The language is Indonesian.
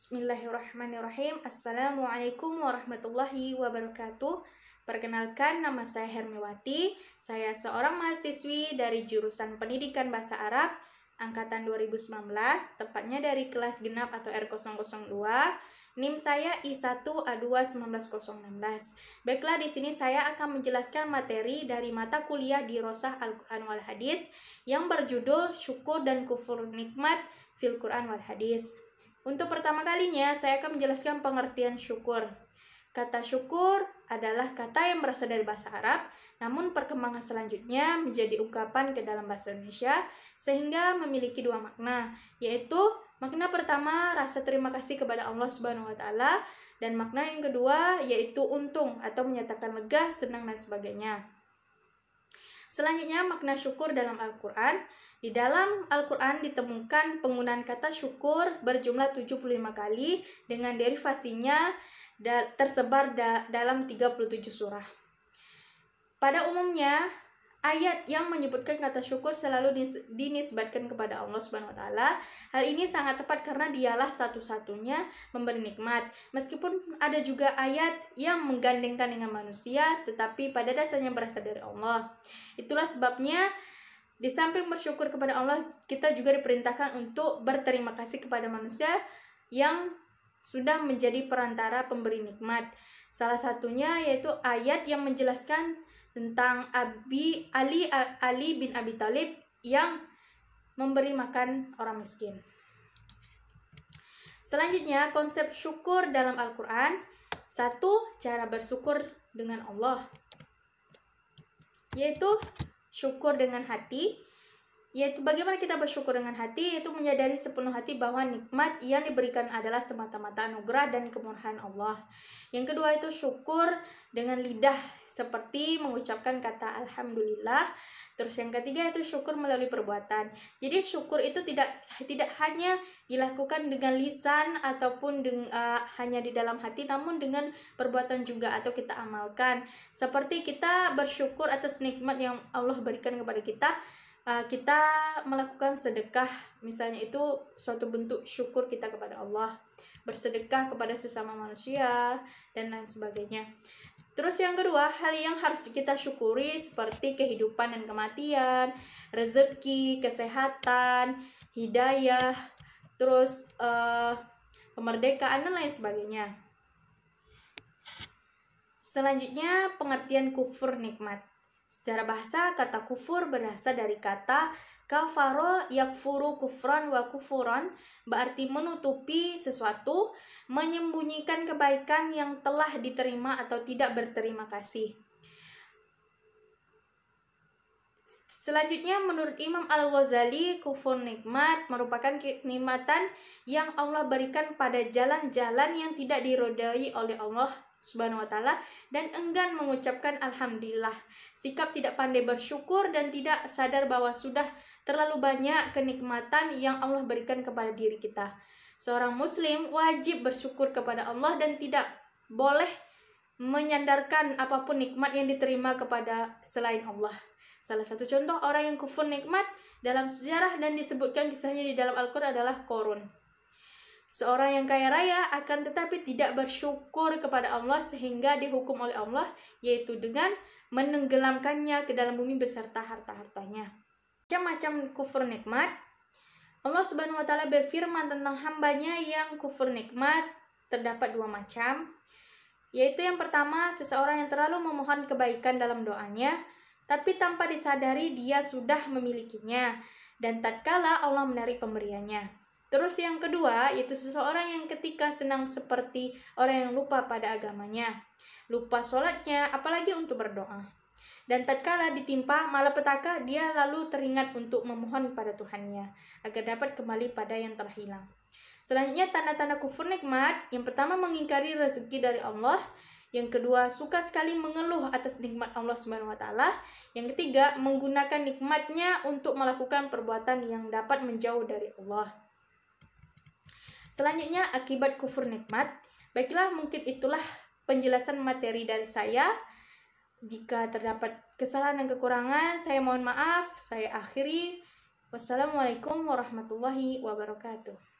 Bismillahirrahmanirrahim. Assalamualaikum warahmatullahi wabarakatuh. Perkenalkan, nama saya Hermiwati. Saya seorang mahasiswi dari jurusan Pendidikan Bahasa Arab angkatan 2019, tepatnya dari kelas genap atau R002. NIM saya I1A2-19016. Baiklah, di sini saya akan menjelaskan materi dari mata kuliah di Dirosah Al-Quran wal Hadis yang berjudul Syukur dan Kufur Nikmat fil Quran wal Hadis. Untuk pertama kalinya, saya akan menjelaskan pengertian syukur. Kata syukur adalah kata yang berasal dari bahasa Arab, namun perkembangan selanjutnya menjadi ungkapan ke dalam bahasa Indonesia, sehingga memiliki dua makna, yaitu makna pertama, rasa terima kasih kepada Allah Subhanahu wa Ta'ala, dan makna yang kedua, yaitu untung atau menyatakan lega, senang, dan sebagainya. Selanjutnya, makna syukur dalam Al-Quran. Di dalam Al-Quran ditemukan penggunaan kata syukur berjumlah 75 kali dengan derivasinya tersebar dalam 37 surah. Pada umumnya, ayat yang menyebutkan kata syukur selalu dinisbatkan kepada Allah Subhanahu wa Ta'ala. Hal ini sangat tepat karena dialah satu-satunya memberi nikmat. Meskipun ada juga ayat yang menggandengkan dengan manusia, tetapi pada dasarnya berasal dari Allah. Itulah sebabnya di samping bersyukur kepada Allah, kita juga diperintahkan untuk berterima kasih kepada manusia yang sudah menjadi perantara pemberi nikmat. Salah satunya yaitu ayat yang menjelaskan tentang Ali bin Abi Thalib yang memberi makan orang miskin. Selanjutnya, konsep syukur dalam Al-Quran. Satu, cara bersyukur dengan Allah, yaitu syukur dengan hati, yaitu bagaimana kita bersyukur dengan hati, yaitu menyadari sepenuh hati bahwa nikmat yang diberikan adalah semata-mata anugerah dan kemurahan Allah. Yang kedua itu syukur dengan lidah, seperti mengucapkan kata Alhamdulillah. Terus yang ketiga itu syukur melalui perbuatan. Jadi syukur itu tidak hanya dilakukan dengan lisan ataupun hanya di dalam hati, namun dengan perbuatan juga atau kita amalkan. Seperti kita bersyukur atas nikmat yang Allah berikan kepada kita. Kita melakukan sedekah, misalnya itu suatu bentuk syukur kita kepada Allah. Bersedekah kepada sesama manusia dan lain sebagainya. Terus yang kedua, hal yang harus kita syukuri seperti kehidupan dan kematian, rezeki, kesehatan, hidayah, terus kemerdekaan dan lain sebagainya. Selanjutnya, pengertian kufur nikmat. Secara bahasa, kata kufur berasal dari kata kafaro yakfuru kufran wa kufuran, berarti menutupi sesuatu, menyembunyikan kebaikan yang telah diterima atau tidak berterima kasih. Selanjutnya, menurut Imam Al-Ghazali, kufur nikmat merupakan kenikmatan yang Allah berikan pada jalan-jalan yang tidak dirodai oleh Allah Subhanahu wa Ta'ala dan enggan mengucapkan alhamdulillah, sikap tidak pandai bersyukur dan tidak sadar bahwa sudah terlalu banyak kenikmatan yang Allah berikan kepada diri kita. Seorang muslim wajib bersyukur kepada Allah dan tidak boleh menyandarkan apapun nikmat yang diterima kepada selain Allah. Salah satu contoh orang yang kufur nikmat dalam sejarah dan disebutkan kisahnya di dalam Al-Quran adalah Qarun. Seorang yang kaya raya akan tetapi tidak bersyukur kepada Allah sehingga dihukum oleh Allah, yaitu dengan menenggelamkannya ke dalam bumi beserta harta-hartanya. Macam-macam kufur nikmat. Allah Subhanahu wa Ta'ala berfirman tentang hambanya yang kufur nikmat terdapat dua macam, yaitu yang pertama, seseorang yang terlalu memohon kebaikan dalam doanya, tapi tanpa disadari dia sudah memilikinya, dan tatkala Allah menarik pemberiannya. Terus yang kedua, yaitu seseorang yang ketika senang seperti orang yang lupa pada agamanya, lupa sholatnya, apalagi untuk berdoa. Dan tatkala ditimpa malapetaka, dia lalu teringat untuk memohon pada Tuhannya, agar dapat kembali pada yang telah hilang. Selanjutnya, tanda-tanda kufur nikmat. Yang pertama, mengingkari rezeki dari Allah. Yang kedua, suka sekali mengeluh atas nikmat Allah Subhanahu wa Ta'ala. Yang ketiga, menggunakan nikmatnya untuk melakukan perbuatan yang dapat menjauh dari Allah. Selanjutnya, akibat kufur nikmat. Baiklah, mungkin itulah penjelasan materi dari saya. Jika terdapat kesalahan dan kekurangan, saya mohon maaf. Saya akhiri. Wassalamualaikum warahmatullahi wabarakatuh.